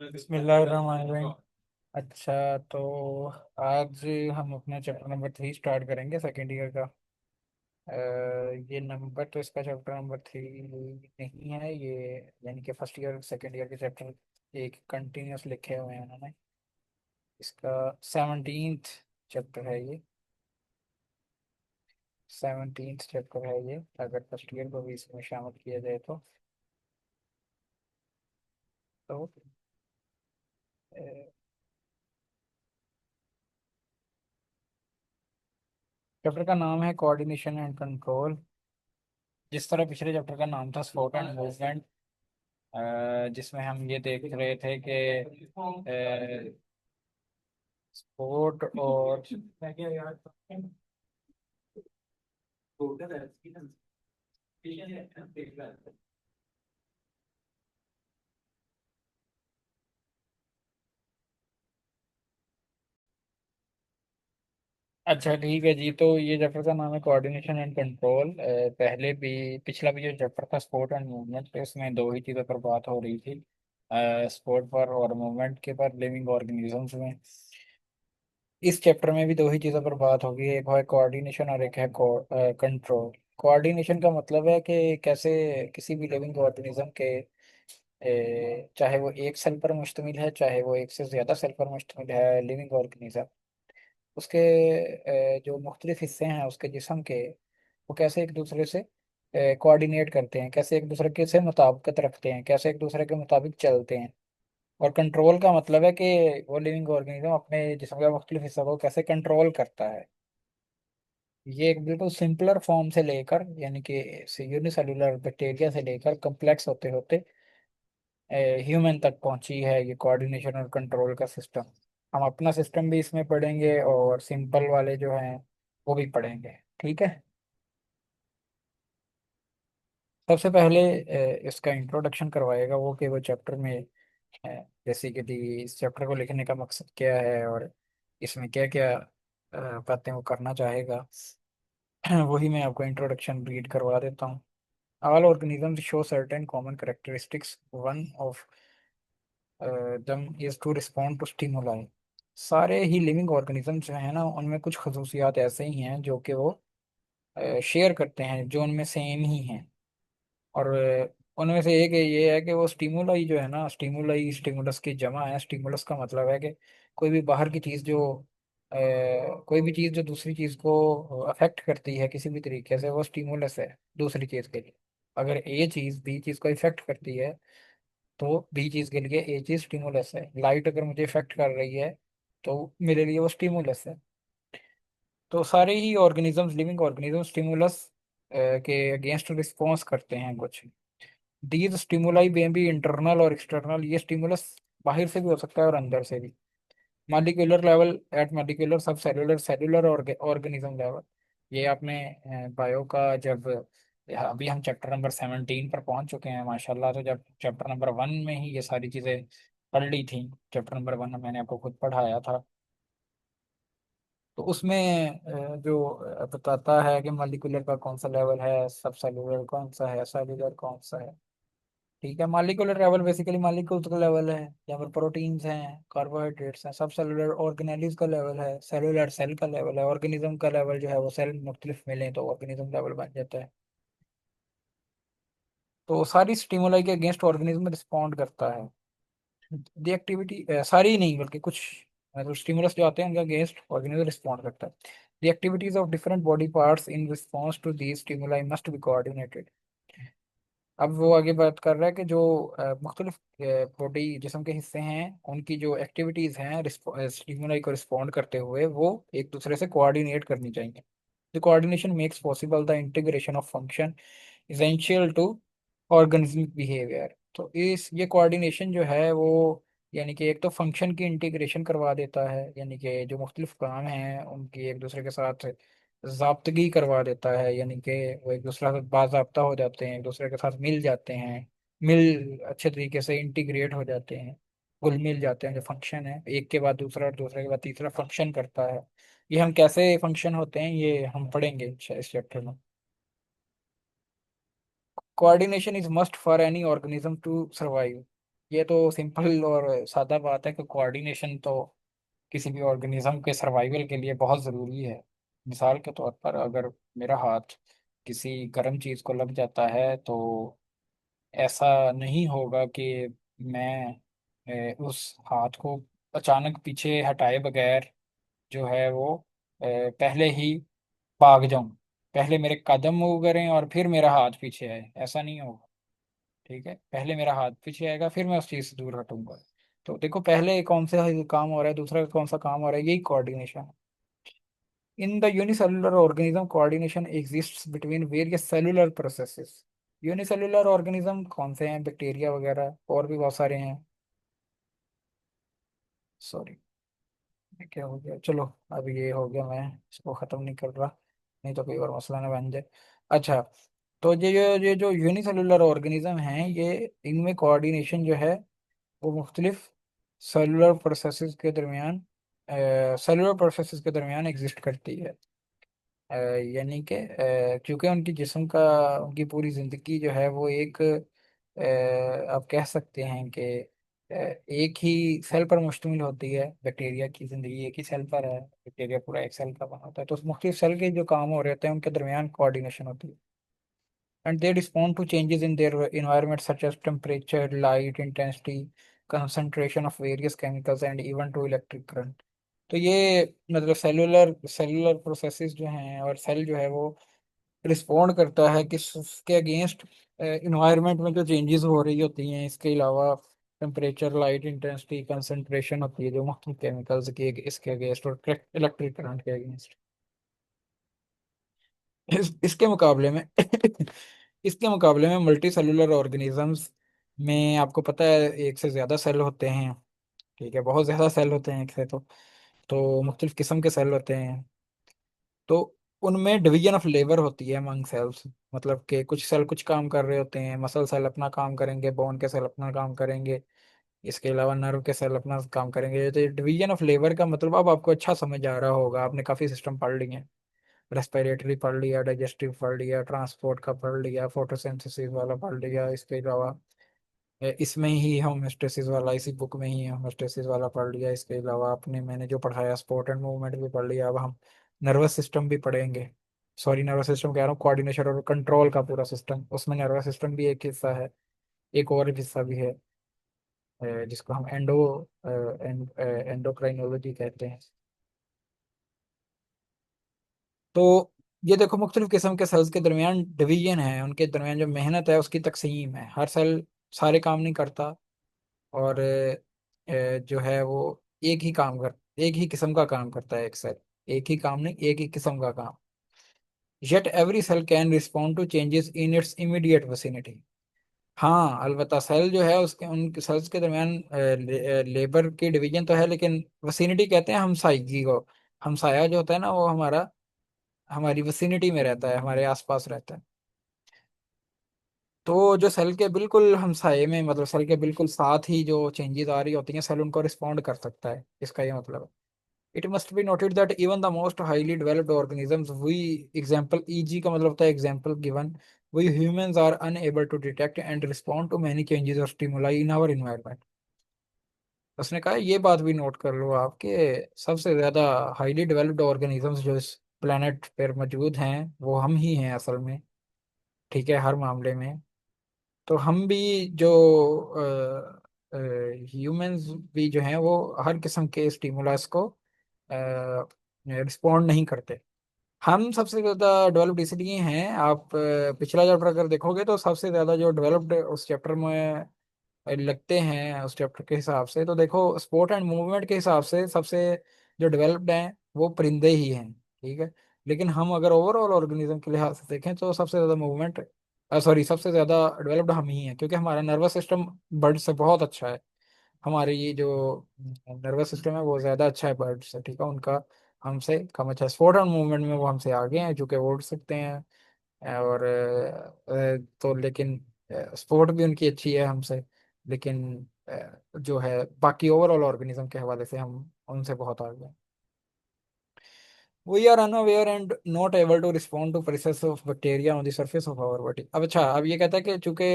बिस्मिल्लाहिर्रहमानिर्रहीम। अच्छा, तो आज हम अपना चैप्टर नंबर 3 स्टार्ट करेंगे, सेकेंड ईयर का। अ, ये नंबर तो इसका चैप्टर नंबर 3 नहीं है ये, यानी कि फर्स्ट ईयर सेकेंड ईयर के चैप्टर एक कंटिन्यूस लिखे हुए हैं उन्होंने। इसका 17th चैप्टर है ये। 17th चैप्टर है ये, अगर फर्स्ट ईयर को भी इसमें शामिल किया जाए तो चैप्टर का नाम है कोऑर्डिनेशन एंड कंट्रोल। जिस तरह पिछले चैप्टर का नाम था स्पोर्ट एंड मूवमेंट, जिसमें हम ये देख रहे थे कि स्पोर्ट और अच्छा ठीक है जी, तो ये चैप्टर का नाम है कोऑर्डिनेशन एंड कंट्रोल। पहले भी पिछला भी जो चैप्टर था स्पोर्ट एंड मूवमेंट, तो इसमें दो ही चीज़ों पर बात हो रही थी, स्पोर्ट पर और मूवमेंट के पर, लिविंग ऑर्गेनिजम्स में। इस चैप्टर में भी दो ही चीज़ों पर बात होगी, एक है कोऑर्डिनेशन और एक है कंट्रोल। कोऑर्डिनेशन का मतलब है कि कैसे किसी भी लिविंग ऑर्गेनिज्म के, चाहे वो एक सेल पर मुश्तमिल है, चाहे वो एक से ज़्यादा सेल पर मुश्तमिल है लिविंग ऑर्गेनिज्म, उसके जो मुख्तलिफ हिस्से हैं उसके जिस्म के, वो कैसे एक दूसरे से कोऑर्डिनेट करते हैं, कैसे एक दूसरे के से मुताबिकत रखते हैं, कैसे एक दूसरे के मुताबिक चलते हैं। और कंट्रोल का मतलब है कि वो लिविंग ऑर्गेनिज्म अपने जिस्म के मुख्तलिफ हिस्सों को कैसे कंट्रोल करता है। ये एक बिल्कुल सिंपलर फॉर्म से लेकर, यानी कि यूनिसेलुलर बैक्टीरिया से लेकर कम्प्लेक्स होते होते ह्यूमन तक पहुंची है ये कोऑर्डिनेशन और कंट्रोल का सिस्टम। हम अपना सिस्टम भी इसमें पढ़ेंगे और सिंपल वाले जो हैं वो भी पढ़ेंगे। ठीक है। सबसे पहले इसका इंट्रोडक्शन करवाएगा वो, कि वो चैप्टर में जैसे कि इस चैप्टर को लिखने का मकसद क्या है और इसमें क्या क्या बातें वो करना चाहेगा। वही मैं आपको इंट्रोडक्शन रीड करवा देता हूँ। All organisms show certain common characteristics. One of them is to respond to stimuli. सारे ही लिविंग ऑर्गेनिज्म जो है ना, उनमें कुछ खसूसियात ऐसे ही हैं जो कि वो शेयर करते हैं, जो उनमें सेम ही हैं। और उनमें से एक ये है कि वो स्टिमुलाई जो है ना, स्टिमुलाई स्टिमुलस की जमा है। स्टिमुलस का मतलब है कि कोई भी बाहर की चीज़ जो कोई भी चीज़ जो दूसरी चीज़ को अफेक्ट करती है किसी भी तरीके से, वो स्टिमुलस है दूसरी चीज़ के लिए। अगर ए चीज़ बी चीज़ को इफेक्ट करती है, तो बी चीज़ के लिए ए चीज़ स्टिमुलस है। लाइट अगर मुझे इफेक्ट कर रही है, तो मेरे लिए वो स्टिमुलस है। तो सारे ही ऑर्गेनिजम्स, लिविंग ऑर्गेनिज्म स्टिमुलस के अगेंस्ट रिस्पॉन्स करते हैं कुछ। दीज स्टिमुलाई में भी इंटरनल और एक्सटर्नल, ये स्टिमुलस बाहर से भी हो सकता है और अंदर से भी। मॉलिक्यूलर लेवल, एट मॉलिक्यूलर, सब सेलुलर, सेलुलर ऑर्गेनिज्म लेवल। ये आपने बायो का जब, अभी हम चैप्टर नंबर 17 पर पहुंच चुके हैं माशाल्लाह, तो जब चैप्टर नंबर 1 में ही ये सारी चीज़ें पढ़ ली थी। चैप्टर नंबर 1 मैंने आपको खुद पढ़ाया था। तो उसमें जो बताता है कि मॉलिक्यूलर का कौन सा लेवल है, सब सेलुलर कौन सा है, सेलुलर कौन सा है। ठीक है। मॉलिक्यूलर लेवल बेसिकली मॉलिक्यूल्स का लेवल है, यहाँ पर प्रोटीन्स हैं, कार्बोहाइड्रेट्स हैं। सब सेलुलर ऑर्गेनेलिज का लेवल है, सेलुलर सेल का लेवल है। ऑर्गेनिज्म का लेवल जो है वो सेल मुख्तलिफ मिले तो ऑर्गेनिज्म लेवल बन जाता है। तो सारी स्टिमुलाई के अगेंस्ट ऑर्गेनिज्म रिस्पॉन्ड करता है। दी एक्टिविटी, सारी नहीं बल्कि कुछ, मतलब स्टिमुलस जो आते हैं उनके अगेंस्ट ऑर्गेनिज्म रिस्पॉन्ड करता है। The activities of different body parts in response to the stimuli must be coordinated. अब वो आगे बात कर रहा है कि जो मुख्तलिफ बॉडी जिस्म के हिस्से हैं, उनकी जो एक्टिविटीज़ हैं स्टिमुलाई को रिस्पॉन्ड करते हुए, वो एक दूसरे से कोऑर्डिनेट करनी चाहिए। The coordination makes possible the integration of function essential to organismic behaviour. तो इस ये कोऑर्डिनेशन जो है वो, यानी कि एक तो फंक्शन की इंटीग्रेशन करवा देता है, यानी कि जो मुख्तलिफ काम हैं उनकी एक दूसरे के साथ ज़ाब्तगी करवा देता है, यानी कि वो एक दूसरे के साथ बाज़ाब्ता हो जाते हैं, एक दूसरे के साथ मिल जाते हैं, मिल अच्छे तरीके से इंटीग्रेट हो जाते हैं, घुल मिल जाते हैं। जो फंक्शन है एक के बाद दूसरा और दूसरे के बाद तीसरा फंक्शन करता है। ये हम कैसे फंक्शन होते हैं ये हम पढ़ेंगे इस चैप्टर में। Coordination is must for any organism to survive. ये तो सिंपल और सादा बात है कि कोऑर्डिनेशन तो किसी भी ऑर्गेनिज्म के सर्वाइवल के लिए बहुत ज़रूरी है। मिसाल के तौर पर अगर मेरा हाथ किसी गर्म चीज़ को लग जाता है तो ऐसा नहीं होगा कि मैं उस हाथ को अचानक पीछे हटाए बगैर जो है वो पहले ही भाग जाऊं। पहले मेरे कदम मूव करें और फिर मेरा हाथ पीछे आए, ऐसा नहीं होगा। ठीक है, पहले मेरा हाथ पीछे आएगा फिर मैं उस चीज से दूर हटूंगा। तो देखो पहले कौन सा काम हो रहा है, दूसरा कौन सा काम हो रहा है, यही कोऑर्डिनेशन है। In the unicellular organism coordination exists between various cellular processes. Unicellular organism कौन से हैं, बैक्टीरिया वगैरह और भी बहुत सारे हैं। सॉरी, ये क्या हो गया, चलो अब ये हो गया, मैं इसको ख़त्म नहीं कर रहा, नहीं तो कोई और मसला ना बन जाए। अच्छा, तो ये जो यूनिसेलुलर ऑर्गेनिज्म हैं, ये इनमें कोऑर्डिनेशन जो है वो मुख्तलिफ सेलुलर प्रोसेसेस के दरमियान सेलुलर प्रोसेसेस के दरमियान एग्जिस्ट करती है। यानी कि क्योंकि उनकी जिस्म का उनकी पूरी ज़िंदगी जो है वो एक आप कह सकते हैं कि एक ही सेल पर मुश्तमिल होती है। बैक्टीरिया की ज़िंदगी एक ही सेल पर है, बैक्टीरिया पूरा एक सेल का बना होता है, तो उस मुख्तलिफ सेल के जो काम हो रहे होते हैं उनके दरमियान कोऑर्डिनेशन होती है। And they respond to changes in their environment such as temperature, light intensity, concentration of various chemicals and even to electric current। तो ये मतलब सेलुलर सेलुलर प्रोसेसेस जो हैं और सेल जो है वो रिस्पॉन्ड करता है कि उसके अगेंस्ट इन्वायरमेंट में जो चेंजेस हो रही होती हैं। इसके अलावा टेम्परेचर, लाइट इंटेंसिटी, कंसंट्रेशन होती है जो मुख्तलिफ केमिकल्स की इसके अगेंस्ट और इलेक्ट्रिक करंट के अगेंस्ट। इसके मुकाबले में इसके मुकाबले में मल्टी सेलुलर ऑर्गेनिजम्स में आपको पता है एक से ज़्यादा सेल होते हैं। ठीक है, बहुत ज़्यादा सेल होते हैं एक से तो मुख्तलिफ किस्म के सेल होते हैं। तो उनमें डिवीजन ऑफ लेबर होती है अमंग सेल्स। मतलब कि कुछ सेल कुछ काम कर रहे होते हैं, मसल सेल अपना काम करेंगे, बोन के सेल अपना काम करेंगे, इसके अलावा नर्व के सेल अपना काम करेंगे। तो डिवीजन ऑफ लेबर का मतलब अब आपको अच्छा समझ आ रहा होगा, आपने काफ़ी सिस्टम पढ़ लिए हैं। रेस्पिरेटरी पढ़ लिया, डाइजेस्टिव पढ़ लिया, ट्रांसपोर्ट का पढ़ लिया, फोटोसिंथेसिस वाला पढ़ लिया। इसके अलावा इसमें ही होम्योस्टेसिस वाला, इसी बुक में ही होम्योस्टेसिस वाला पढ़ लिया। इसके अलावा आपने मैंने जो पढ़ाया स्पोर्ट एंड मूवमेंट भी पढ़ लिया। अब हम नर्वस सिस्टम भी पढ़ेंगे। सॉरी, नर्वस सिस्टम कह रहा हूँ, कोऑर्डिनेशन और कंट्रोल का पूरा सिस्टम, उसमें नर्वस सिस्टम भी एक हिस्सा है। एक और हिस्सा भी है जिसको हम एंडोक्राइनोलॉजी कहते हैं। तो ये देखो मुख्तलिफ किस्म के सेल्स के दरमियान डिवीजन है, उनके दरमियान जो मेहनत है उसकी तकसीम है। हर सेल सारे काम नहीं करता, और जो है वो एक ही किस्म का काम करता है। एक सेल एक ही काम नहीं, एक ही किस्म का काम। Yet every cell can respond to changes in its immediate vicinity. हाँ, अलबत्ता सेल जो है उसके उन सेल्स के दरमियान लेबर की डिवीजन तो है, लेकिन विसिनिटी कहते हैं हमसायगी को। हमसाया जो होता है ना वो हमारा हमारी विसिनिटी में रहता है, हमारे आसपास रहता है। तो जो सेल के बिल्कुल हमसाए में, मतलब सेल के बिल्कुल साथ ही जो चेंजेस आ रही होती हैं, सेल उनको रिस्पॉन्ड कर सकता है, इसका ये मतलब है। It must be noted that even the most highly developed organisms we example E G का मतलब होता है example given, we humans are unable to detect and respond to many changes और स्टिमुलाई इन आवर एनवायरनमेंट। उसने कहा ये बात भी नोट कर लो आप कि सबसे ज्यादा हाईली डेवलप्ड ऑर्गेनिजम्स जो इस प्लेनेट पर मौजूद हैं वो हम ही हैं असल में। ठीक है, हर मामले में। तो हम भी जो ह्यूमंस भी जो हैं वो हर किस्म के स्टिमुलस को रिस्पॉन्ड नहीं करते। हम सबसे ज़्यादा डेवलप्ड इसलिए हैं, आप पिछला चैप्टर अगर देखोगे तो सबसे ज़्यादा जो डेवलप्ड उस चैप्टर में लगते हैं, उस चैप्टर के हिसाब से तो देखो स्पोर्ट एंड मूवमेंट के हिसाब से सबसे जो डेवलप्ड हैं वो परिंदे ही हैं। ठीक है, लेकिन हम अगर ओवरऑल ऑर्गेनिज्म के लिहाज से देखें तो सबसे ज़्यादा मूवमेंट सॉरी सबसे ज़्यादा डेवलप्ड हम ही हैं, क्योंकि हमारा नर्वस सिस्टम बर्ड से बहुत अच्छा है। हमारी ये जो नर्वस सिस्टम है वो ज़्यादा अच्छा है बर्ड से। ठीक है, उनका हमसे कम अच्छा है। स्पोर्ट एंड मूवमेंट में वो हमसे आगे हैं, चूँकि वो उड़ सकते हैं। और तो लेकिन स्पोर्ट भी उनकी अच्छी है हमसे, लेकिन जो है बाकी ओवरऑल ऑर्गेनिज्म के हवाले से हम उनसे बहुत आगे हैं। We are unaware and not able to respond to process of bacteria on the surface of our body. अब अच्छा, अब ये कहता है कि चूंकि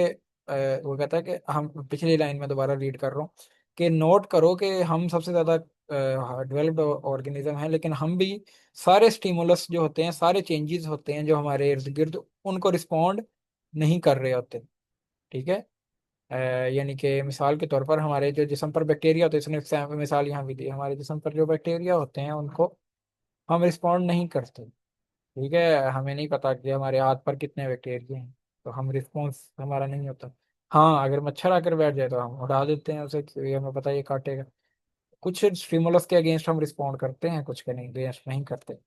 वो कहता है कि हम, पिछली लाइन में दोबारा रीड कर रहा हूँ, कि नोट करो कि हम सबसे ज्यादा डेवलप्ड ऑर्गेनिज्म है, लेकिन हम भी सारे स्टिमुलस जो होते हैं, सारे चेंजेस होते हैं जो हमारे इर्द गिर्द, उनको रिस्पॉन्ड नहीं कर रहे होते। ठीक है। यानी कि मिसाल के तौर पर हमारे जो जिस्म पर बैक्टीरिया होते हैं, इसने मिसाल यहाँ भी दी, हमारे जिस्म पर जो बैक्टीरिया होते हैं उनको हम रिस्पॉन्ड नहीं करते। ठीक है, हमें नहीं पता कि हमारे हाथ पर कितने बैक्टीरिया हैं, तो हम रिस्पॉन्स हमारा नहीं होता। हाँ, अगर मच्छर आकर बैठ जाए तो हम उड़ा देते हैं उसे, क्योंकि हमें पता है ये काटेगा। कुछ स्टिमुलस के अगेंस्ट हम रिस्पॉन्ड करते हैं, कुछ के नहीं, अगेंस्ट नहीं करते।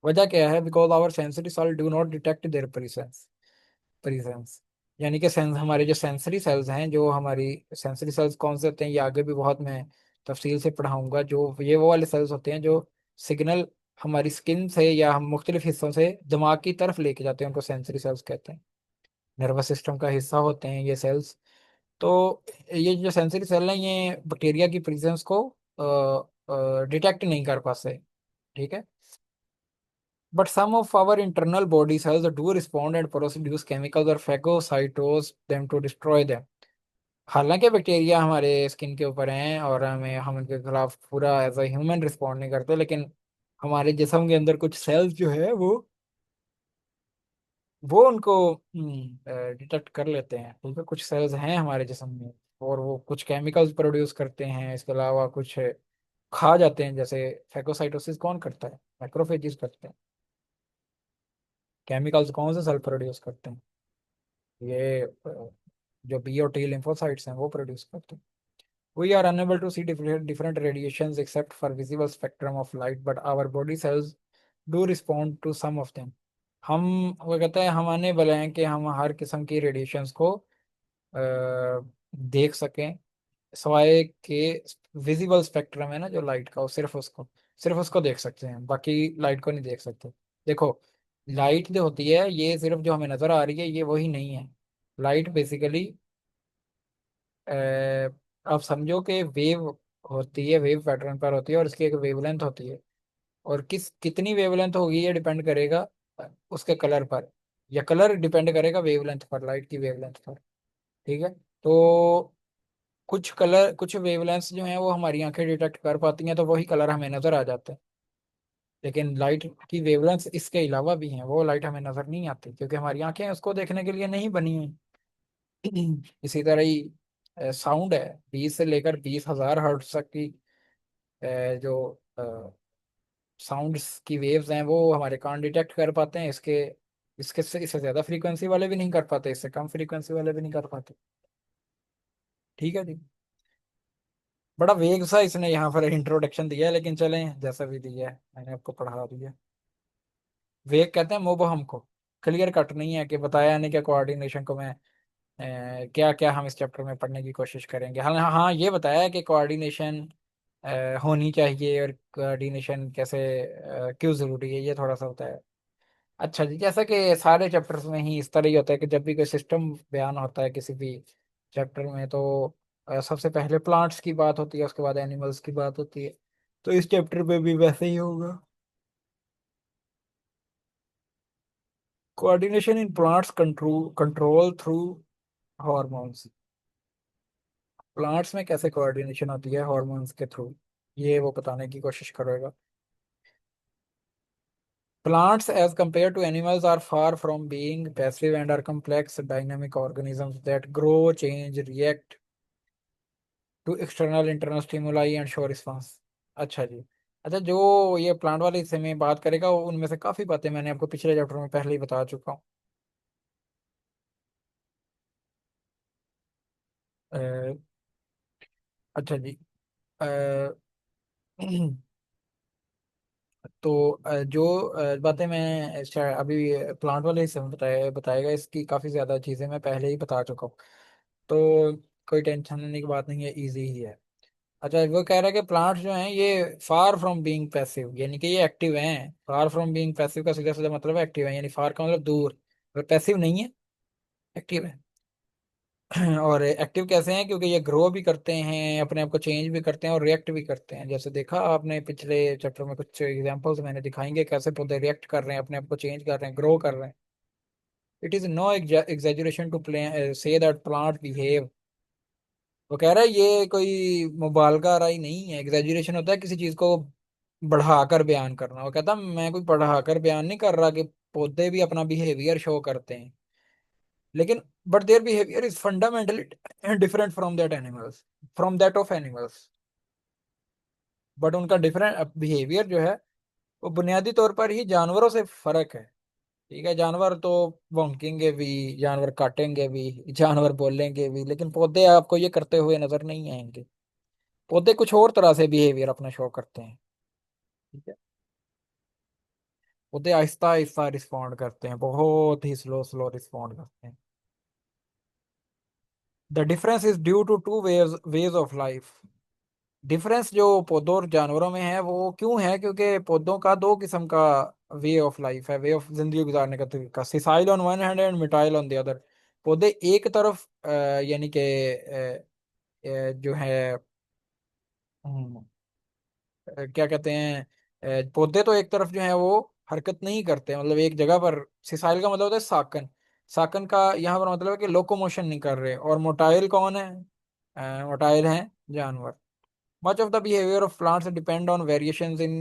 वजह क्या है? Because our sensory cell do not detect their presence. यानी कि सेंस, हमारे जो सेंसरी सेल्स हैं, जो हमारी सेंसरी सेल्स कौन से होते हैं, ये आगे भी बहुत मैं तफसील से पढ़ाऊंगा। जो ये वो वाले सेल्स होते हैं जो सिग्नल हमारी स्किन से या हम मुख्तलिफ हिस्सों से दिमाग की तरफ लेके जाते हैं, उनको सेंसरी सेल्स कहते हैं। नर्वस सिस्टम का हिस्सा होते हैं ये सेल्स। तो ये जो सेंसरी सेल हैं, ये बैक्टीरिया की प्रेजेंस को डिटेक्ट नहीं कर पाते। ठीक है। But some of our internal body cells do respond and produce chemicals or phagocytose them to destroy them. हालांकि बैक्टीरिया हमारे स्किन के ऊपर हैं और हमें, हम उनके खिलाफ पूरा एज अ ह्यूमन रिस्पॉन्ड नहीं करते, लेकिन हमारे जिस्म के अंदर कुछ सेल्स जो है वो उनको डिटेक्ट कर लेते हैं। ठीक है, कुछ सेल्स हैं हमारे जिस्म में, और वो कुछ केमिकल्स प्रोड्यूस करते हैं। इसके अलावा कुछ खा जाते हैं, जैसे फैगोसाइटोसिस कौन करता है? मैक्रोफेजिस करते हैं। केमिकल्स कौन से सेल प्रोड्यूस करते हैं? ये जो बी और टी लिम्फोसाइट्स हैं वो प्रोड्यूस करते हैं। We are unable to see different radiations except for visible spectrum of light, but our body cells do respond to some of them. हम, वो कहते हैं, हम अनेबल हैं कि हम हर किस्म की रेडिएशंस को देख सकें, सवाए के विजिबल स्पेक्ट्रम है ना जो लाइट का, वो सिर्फ उसको देख सकते हैं, बाकी लाइट को नहीं देख सकते। देखो, लाइट जो होती है, ये सिर्फ जो हमें नजर आ रही है ये वही नहीं है। लाइट बेसिकली, आप समझो कि वेव होती है, वेव पैटर्न पर होती है, और इसकी एक वेवलेंथ होती है। और कितनी वेवलेंथ होगी ये डिपेंड करेगा उसके कलर पर, या कलर डिपेंड करेगा वेवलेंथ पर, लाइट की वेवलेंथ पर। ठीक है। तो कुछ वेवलेंथ्स जो हैं वो हमारी आंखें डिटेक्ट कर पाती हैं, तो वही कलर हमें नजर आ जाते हैं। लेकिन लाइट की वेवलेंथ्स इसके अलावा भी हैं, वो लाइट हमें नजर नहीं आती, क्योंकि हमारी आंखें उसको देखने के लिए नहीं बनी हुई। इसी तरह ही साउंड है, 20 से लेकर 20,000 हर्ट्ज तक की जो साउंड की वेव्स हैं वो हमारे कान डिटेक्ट कर पाते हैं। इसके इसके से इससे ज्यादा फ्रीक्वेंसी वाले भी नहीं कर पाते, इससे कम फ्रीक्वेंसी वाले भी नहीं कर पाते। ठीक है जी। बड़ा वेग सा इसने यहाँ पर इंट्रोडक्शन दिया है, लेकिन चलें, जैसा भी दिया है मैंने आपको पढ़ा दिया। वेग कहते हैं मोबहम को, क्लियर कट नहीं है कि बताया नहीं, क्या कोऑर्डिनेशन को मैं क्या क्या हम इस चैप्टर में पढ़ने की कोशिश करेंगे। हाँ हाँ, ये बताया है कि कोऑर्डिनेशन होनी चाहिए, और कोऑर्डिनेशन कैसे, क्यों जरूरी है, ये थोड़ा सा होता है। अच्छा जी, जैसा कि सारे चैप्टर्स में ही इस तरह ही होता है कि जब भी कोई सिस्टम बयान होता है किसी भी चैप्टर में, तो सबसे पहले प्लांट्स की बात होती है, उसके बाद एनिमल्स की बात होती है। तो इस चैप्टर में भी वैसे ही होगा। Coordination in plants control through hormones. Plants में कैसे कोऑर्डिनेशन होती है हॉर्मोन्स के थ्रू, ये वो बताने की कोशिश करेगा। Plants, as compared to animals, are far from being passive and are complex, dynamic organisms that grow, change, react to external, internal stimuli and show response। अच्छा जी। अच्छा, जो ये प्लांट वाले हिस्से में बात करेगा, वो उनमें से काफी बातें मैंने आपको पिछले चैप्टर में पहले ही बता चुका हूँ। अ, अच्छा जी। अ, तो जो बातें मैं अभी प्लांट वाले हिस्से में बताएगा, इसकी काफ़ी ज़्यादा चीज़ें मैं पहले ही बता चुका हूँ। तो कोई टेंशन लेने की बात नहीं है, इजी ही है। अच्छा, वो कह रहा है कि प्लांट्स जो हैं ये फार फ्रॉम बीइंग पैसिव, यानी कि ये एक्टिव हैं। फार फ्रॉम बीइंग पैसिव का सीधा सीधा मतलब है एक्टिव है, यानी फार का मतलब दूर, और पैसिव नहीं है, एक्टिव है। और एक्टिव कैसे हैं? क्योंकि ये ग्रो भी करते हैं, अपने आप को चेंज भी करते हैं, और रिएक्ट भी करते हैं। जैसे देखा आपने पिछले चैप्टर में, कुछ एग्जांपल्स मैंने दिखाएंगे कैसे पौधे रिएक्ट कर रहे हैं, अपने आप को चेंज कर रहे हैं, ग्रो कर रहे हैं। It is no exaggeration to say that plant behave. वो कह रहा है ये कोई मुबालगा राय नहीं है। एग्जेजरेशन होता है किसी चीज को बढ़ाकर बयान करना। वो कहता मैं कोई बढ़ाकर बयान नहीं कर रहा कि पौधे भी अपना बिहेवियर शो करते हैं, लेकिन but their behaviour is fundamentally different from that animals, from that of animals. But उनका डिफरेंट बिहेवियर जो है वो बुनियादी तौर पर ही जानवरों से फर्क है। ठीक है, जानवर तो भौंकेंगे भी, जानवर काटेंगे भी, जानवर बोलेंगे भी, लेकिन पौधे आपको ये करते हुए नजर नहीं आएंगे। पौधे कुछ और तरह से बिहेवियर अपना शो करते हैं। ठीक है, पौधे आहिस्ता आहिस्ता रिस्पॉन्ड करते हैं, बहुत ही स्लो स्लो रिस्पॉन्ड करते हैं। The difference is due to two ways ways of life. Difference जो पौधों और जानवरों में है वो क्यों है? क्योंकि पौधों का दो किस्म का वे ऑफ लाइफ है, वे ऑफ जिंदगी गुजारने का तरीका, sessile on one hand and motile on the other. पौधे एक तरफ यानी कि जो है हम्म, क्या कहते हैं, पौधे तो एक तरफ जो है वो हरकत नहीं करते, मतलब एक जगह पर। सिसाइल का मतलब होता है साकन। साकन का यहाँ पर मतलब है कि लोकोमोशन नहीं कर रहे। और मोटाइल कौन है? मोटाइल है जानवर। Much of the behavior of plants depend on variations in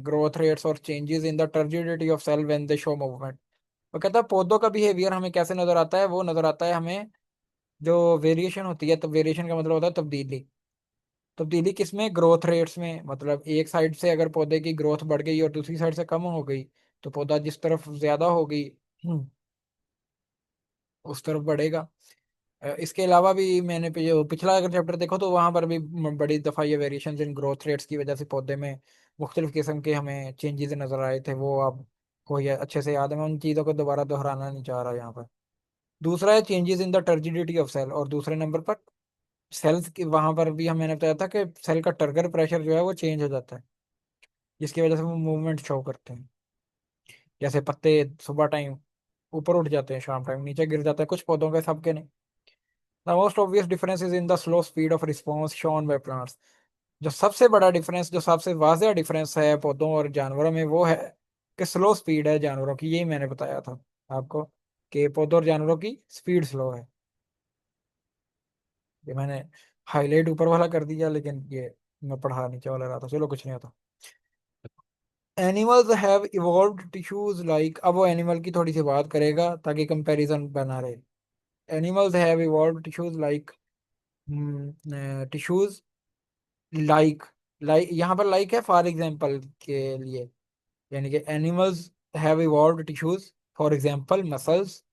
growth rates or changes in the turgidity of cell when they show movement। वो कहता है पौधों का बिहेवियर हमें कैसे नजर आता है? वो नजर आता है हमें जो वेरिएशन होती है। तो वेरिएशन का मतलब होता है तब्दीली। तब्दीली किसमें? ग्रोथ रेट्स में। मतलब एक साइड से अगर पौधे की ग्रोथ बढ़ गई और दूसरी साइड से कम हो गई, तो पौधा जिस तरफ ज्यादा हो गई उस तरफ बढ़ेगा। इसके अलावा भी मैंने जो पिछला अगर चैप्टर देखो तो वहां पर भी बड़ी दफा ये वेरिएशन इन ग्रोथ रेट्स की वजह से पौधे में मुख्तलिफ किस्म के हमें चेंजेस नजर आए थे। वो आप को ये अच्छे से याद है, मैं उन चीज़ों को दोबारा दोहराना नहीं चाह रहा यहाँ पर। दूसरा है changes in the turgidity of cell. और दूसरे नंबर पर सेल्स की, वहां पर भी मैंने बताया था कि सेल का टर्गर प्रेशर जो है वो चेंज हो जाता है, जिसकी वजह से वो मूवमेंट शो करते हैं। जैसे पत्ते सुबह टाइम ऊपर उठ जाते हैं, शाम टाइम नीचे गिर जाते हैं, कुछ पौधों के, सबके नहीं। The most obvious difference is in the slow speed of response shown by plants. जो सबसे बड़ा डिफरेंस, जो सबसे वाज़ेह डिफरेंस है पौधों और जानवरों में, वो है कि स्लो स्पीड है जानवरों की। यही मैंने बताया था आपको कि पौधों और जानवरों की स्पीड स्लो है। ये मैंने हाईलाइट ऊपर वाला कर दिया, लेकिन ये मैं पढ़ा नीचे वाला रहा था। चलो कुछ नहीं होता। Animals have evolved tissues like, अब वो एनिमल की थोड़ी सी बात करेगा ताकि कंपैरिजन बना रहे। Animals have evolved tissues like, tissues like, like यहाँ पर लाइक है फॉर एग्जाम्पल के लिए, यानी कि animals have evolved tissues for example muscles.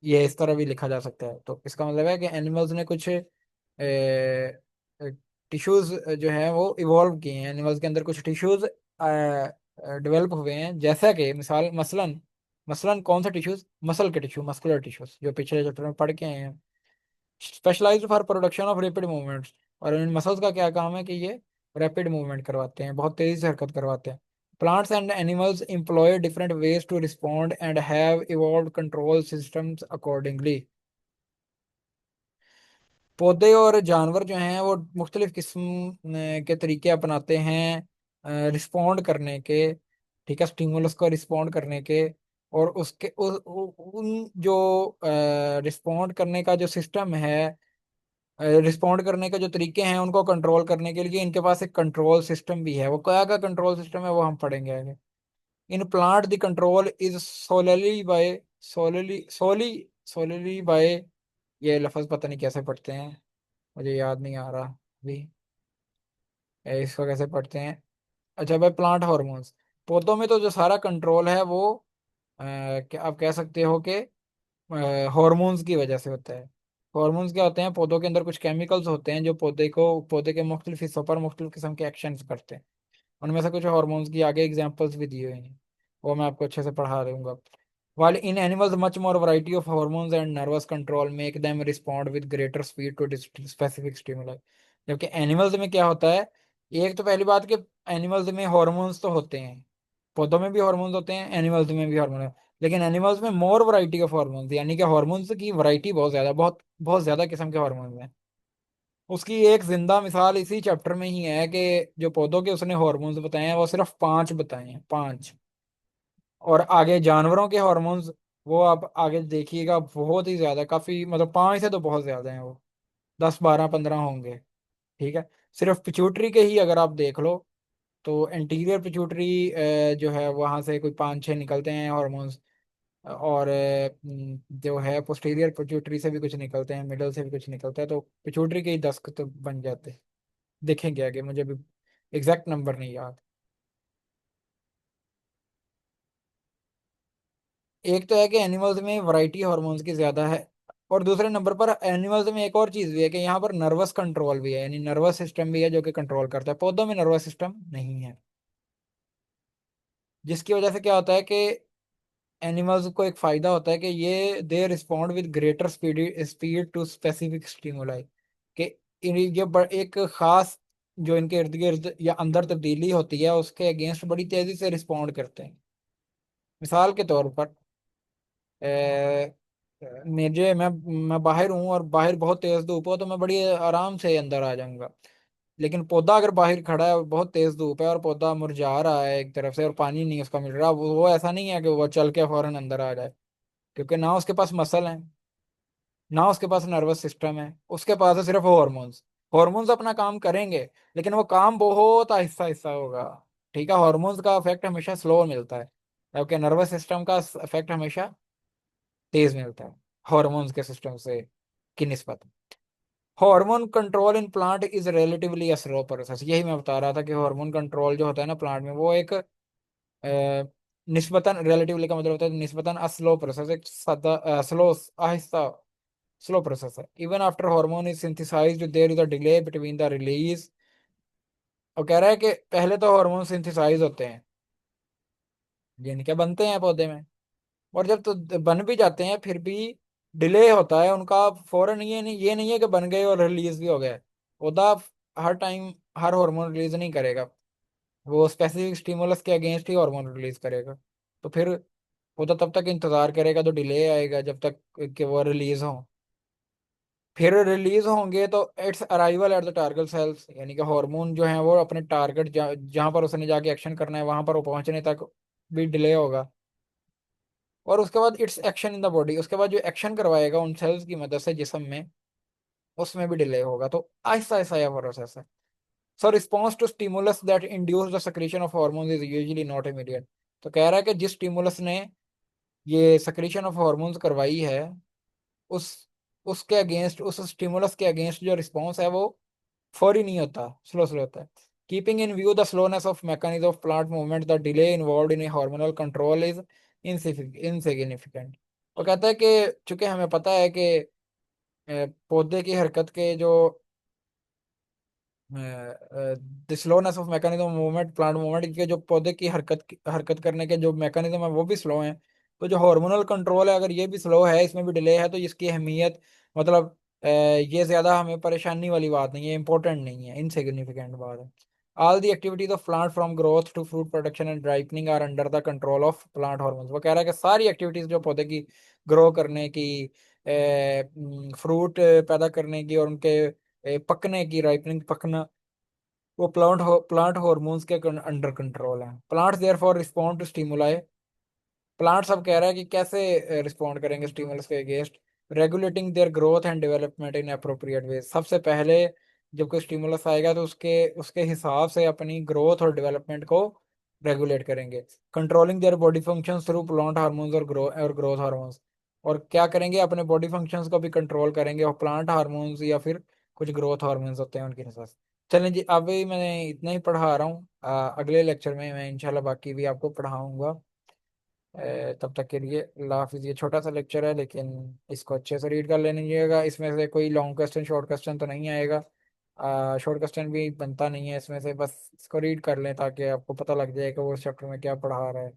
ये इस तरह भी लिखा जा सकता है। तो इसका मतलब है कि एनिमल्स ने कुछ टिश्यूज जो है वो इवॉल्व किए हैं, एनिमल्स के अंदर कुछ टिश्यूज डेवलप हुए हैं। जैसा कि मिसाल मसलन, मसलन कौन सा टिश्यूज? मसल के टिश्यू, मस्कुलर टिश्यूज, जो पिछले चैप्टर में पढ़ के आए हैं। Specialised for production of rapid movements. और इन मसल्स का क्या काम है कि ये रैपिड मूवमेंट करवाते हैं, बहुत तेजी से हरकत करवाते हैं। Plants and animals employ different ways to respond and have evolved control systems accordingly. पौधे और जानवर जो हैं वो मुख्तलिफ किस्म के तरीके अपनाते हैं रिस्पॉन्ड करने के। ठीक है, स्टिमुलस को रिस्पॉन्ड करने के। और उसके उन जो रिस्पॉन्ड करने का जो सिस्टम है, रिस्पॉन्ड करने के जो तरीके हैं, उनको कंट्रोल करने के लिए इनके पास एक कंट्रोल सिस्टम भी है। वो क्या का कंट्रोल सिस्टम है वो हम पढ़ेंगे आगे। In plant the control is solely by, solely by, ये लफ्ज पता नहीं कैसे पढ़ते हैं, मुझे याद नहीं आ रहा अभी इसको कैसे पढ़ते हैं। अच्छा भाई, प्लांट हार्मोन्स। पौधों में तो जो सारा कंट्रोल है वो क्या आप कह सकते हो कि हार्मोन्स की वजह से होता है। हार्मोन्स क्या होते हैं? पौधों के अंदर कुछ केमिकल्स होते हैं जो पौधे के मुख्तलिफ हिस्सों पर मुख्तलिफ किस्म के एक्शंस करते हैं। उनमें से कुछ हार्मोन्स की आगे एग्जांपल्स भी दिए हुए हैं, वो मैं आपको अच्छे से पढ़ा दूंगा। While in animals, much more variety of hormones and nervous control make them respond with greater speed to specific stimuli। जबकि एनिमल्स में क्या होता है? एक तो पहली बात कि एनिमल्स में हॉर्मोन्स तो होते हैं, पौधों में भी हॉर्मोन्स होते हैं, एनिमल्स में भी हॉर्मोन है। लेकिन एनिमल्स में मोर वैरायटी ऑफ हॉर्मोन्स, यानी कि हॉर्मोन्स की वैरायटी बहुत ज्यादा, बहुत बहुत ज्यादा किस्म के हॉर्मोन्स हैं। उसकी एक जिंदा मिसाल इसी चैप्टर में ही है कि जो पौधों के उसने हॉर्मोन्स बताए हैं वो सिर्फ 5 बताए हैं, 5। और आगे जानवरों के हॉर्मोन्स वो आप आगे देखिएगा, बहुत ही ज्यादा, काफी मतलब 5 से तो बहुत ज्यादा हैं वो, 10 12 15 होंगे। ठीक है। सिर्फ पिट्यूटरी के ही अगर आप देख लो, तो एंटीरियर पिट्यूटरी जो है वहां से कोई 5 6 निकलते हैं हॉर्मोन्स। और जो है पोस्टीरियर पिट्यूटरी से भी कुछ निकलते हैं, मिडल से भी कुछ निकलता है, तो पिट्यूटरी के ही 10 तो बन जाते हैं। देखेंगे आगे, मुझे भी एग्जैक्ट नंबर नहीं याद। एक तो है कि एनिमल्स में वैरायटी हार्मोन्स की ज्यादा है, और दूसरे नंबर पर एनिमल्स में एक और चीज भी है कि यहाँ पर नर्वस कंट्रोल भी है, यानी नर्वस सिस्टम भी है जो कि कंट्रोल करता है। पौधों में नर्वस सिस्टम नहीं है, जिसकी वजह से क्या होता है कि एनिमल्स को एक फायदा होता है कि ये they respond with greater speed speed to specific stimuli, कि एक खास जो इनके इर्द गिर्द या अंदर तब्दीली होती है उसके अगेंस्ट बड़ी तेजी से रिस्पॉन्ड करते हैं। मिसाल के तौर पर मैं बाहर हूँ और बाहर बहुत तेज धूप हो, तो मैं बड़ी आराम से अंदर आ जाऊंगा। लेकिन पौधा अगर बाहर खड़ा है और बहुत तेज धूप है और पौधा मुरझा रहा है एक तरफ से और पानी नहीं उसका मिल रहा, वो ऐसा नहीं है कि वो चल के फौरन अंदर आ जाए, क्योंकि ना उसके पास मसल है, ना उसके पास नर्वस सिस्टम है, उसके पास है सिर्फ हार्मोन्स। हार्मोन्स अपना काम करेंगे, लेकिन वो काम बहुत आहिस्ता आहिस्ता होगा। ठीक है, हार्मोन्स का इफेक्ट हमेशा स्लो मिलता है, जबकि नर्वस सिस्टम का इफेक्ट हमेशा तेज मिलता है हार्मोन्स के सिस्टम से की निस्बत। Hormone control in plant is relatively slow process, यही मैं बता रहा था कि हार्मोन कंट्रोल जो होता है ना प्लांट में, वो एक निस्बतन, रिलेटिवली का मतलब होता है निस्बतन स्लो प्रोसेस, एक सादा स्लो आहिस्ता स्लो प्रोसेस है। Even after hormone is synthesised there is a delay between the release. और कह रहा है कि पहले तो हार्मोन सिंथेसाइज होते हैं, जिनके बनते हैं पौधे में, और जब तो बन भी जाते हैं फिर भी डिले होता है उनका। फौरन ये नहीं है कि बन गए और रिलीज भी हो गए। पौधा हर टाइम हर हार्मोन रिलीज नहीं करेगा, वो स्पेसिफिक स्टिमुलस के अगेंस्ट ही हार्मोन रिलीज करेगा। तो फिर पौधा तब तक इंतजार करेगा, तो डिले आएगा जब तक कि वो रिलीज हो। फिर रिलीज होंगे तो its arrival at the target cells, यानी कि हार्मोन जो है वो अपने टारगेट जहाँ पर उसने जाके एक्शन करना है वहां पर वो पहुंचने तक भी डिले होगा। और उसके बाद it's action in the body, उसके बाद जो एक्शन करवाएगा उन सेल्स की मदद से जिस्म में, उसमें भी डिले होगा। तो आहिस्ता आहिस्ता यह प्रोसेस है। So response to stimulus that induce the secretion of hormones is usually not immediate. तो कह रहा है कि जिस स्टिमुलस ने ये secretion ऑफ हार्मोन्स करवाई है, उस उसके अगेंस्ट, उस स्टिमुलस के अगेंस्ट जो रिस्पॉन्स है वो फौरी नहीं होता, स्लो स्लो होता है। Keeping in view the slowness of mechanism of plant movement, the delay involve in hormonal control is insignificant. वो कहता है कि चूंकि हमें पता है कि पौधे की हरकत के जो the slowness of mechanism movement, plant movement के जो पौधे की हरकत करने के जो मैकेनिज्म है वो भी स्लो हैं। तो जो हार्मोनल कंट्रोल है अगर ये भी स्लो है, इसमें भी डिले है, तो इसकी अहमियत मतलब ये ज्यादा हमें परेशानी वाली बात नहीं है, इंपॉर्टेंट नहीं है, इनसिग्निफिकेंट बात है। All the activities of plant from growth to fruit production and ripening are under the control of plant hormones. वो कह रहा है कि सारी एक्टिविटीज जो पौधे की ग्रो करने की, फ्रूट पैदा करने की और उनके पकने की, राइपनिंग पकना, वो प्लांट हॉर्मोन्स के अंडर कंट्रोल है। Plants therefore respond to stimuli, plants अब कह रहा है कि कैसे रिस्पॉन्ड करेंगे स्टिमुलस के against. Regulating their growth and development in appropriate way, सबसे पहले जब कोई स्टिमुलस आएगा तो उसके उसके हिसाब से अपनी ग्रोथ और डेवलपमेंट को रेगुलेट करेंगे। Controlling their body functions through plant hormones और ग्रोथ हार्मोन्स। और क्या करेंगे, अपने बॉडी फंक्शंस को भी कंट्रोल करेंगे, और प्लांट हार्मोन्स या फिर कुछ ग्रोथ हार्मोन्स होते हैं उनके हिसाब से। चलें जी, अभी मैं इतना ही पढ़ा रहा हूँ। अगले लेक्चर में मैं इंशाल्लाह बाकी भी आपको पढ़ाऊंगा। तब तक के लिए अल्लाह हाफिज़। ये छोटा सा लेक्चर है, लेकिन इसको अच्छे से रीड कर लेनीजिएगा। इसमें से कोई लॉन्ग क्वेश्चन शॉर्ट क्वेश्चन तो नहीं आएगा, शॉर्ट क्वेश्चन भी बनता नहीं है इसमें से, बस इसको रीड कर लें ताकि आपको पता लग जाए कि वो चैप्टर में क्या पढ़ा रहा है।